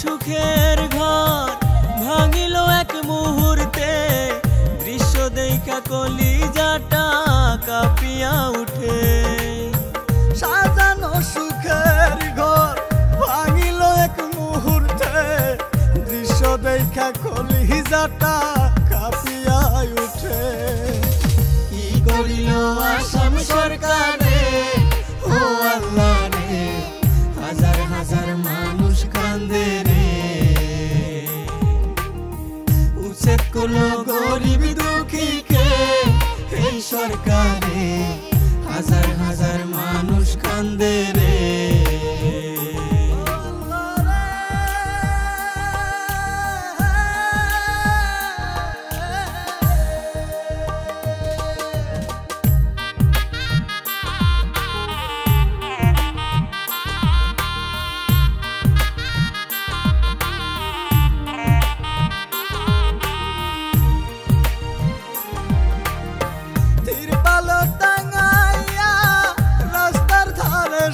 সুখের ঘর ভাঙিল এক মুহূর্তে, দৃশ্য দেখা কলিজাটা কাঁপিয়া উঠে। সাজানো সুখের ঘর ভাঙিল এক মুহূর্তে, দৃশ্য দেখা কলিজাটা কাঁপিয়া উঠে। কি করিল আসাম সরকারে, ও আল্লাহ রে, হাজার হাজার মানুষ কান্দে রে। উচ্ছেদ করলো গরিব দুঃখীকে এই সরকারে, হাজার হাজার মানুষ কান্দে রে।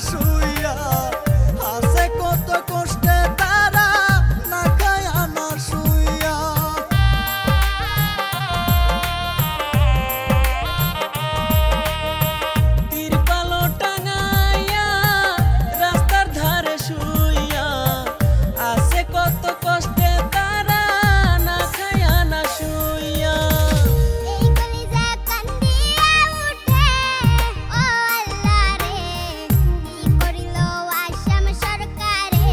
শুইয়া আছে কত কষ্টে তারা, না খায়া না শুইয়া। তিরপাল টাঙাইয়া রাস্তার ধারে শুইয়া আছে কত কষ্টে তারা, না খায়া না শুইয়া। এই কলিজা কান্দিয়া উঠে, ও আল্লাহ রে, কি করিল আসাম সরকারে।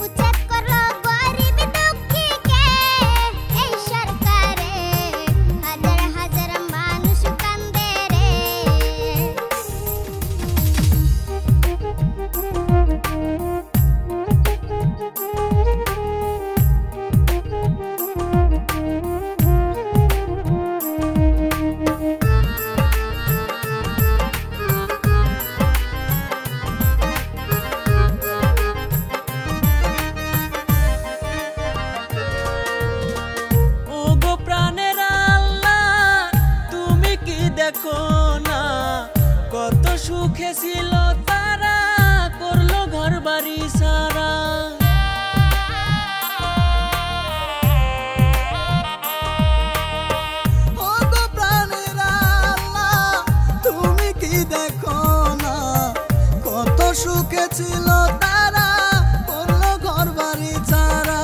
উচ্ছেদ করল গরিব দুঃখীকে এই সরকারে, হাজার হাজার মানুষ কান্দে রে। ওগো প্রাণের আল্লাহ, তুমি কি দেখো না কত সুখে ছিল তারা, করলো ঘর বাড়ি সারা। ও গো প্রাণের আল্লাহ, তুমি কি দেখো না কত সুখে ছিল তারা, করলো ঘর বাড়ি ছাড়া।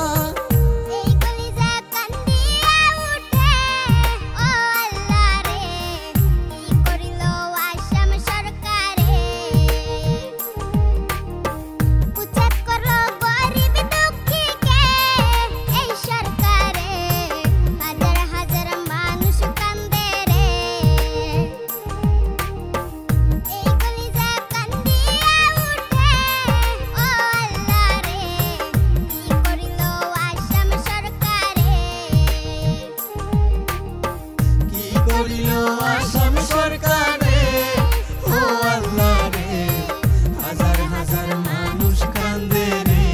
এই কলিজা কান্দিয়া উঠে, ও আল্লাহ রে, কি করিল আসাম সরকারে। উচ্ছেদ করল গরিব দুঃখীকে এই সরকারে, হাজার হাজার মানুষ কান্দে রে। এই কলিজা কান্দিয়া উঠে, ও আল্লাহ রে, কি করিল আসাম সরকারে। কি করিল আসাম সরকারে, ও আল্লাহ রে, হাজার হাজার মানুষ কান্দে রে।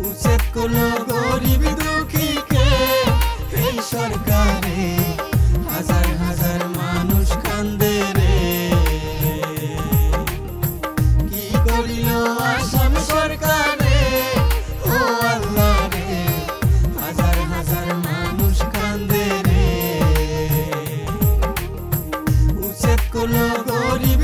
উচ্ছেদ করলো গরিব দুঃখীকে এই সরকারে, হাজার হাজার মানুষ কান্দে রে। কি করিল আসাম সরকারে, ও আল্লাহ রে, হাজার হাজার মানুষ কান্দে রে। উচ্ছেদ করলো গরিব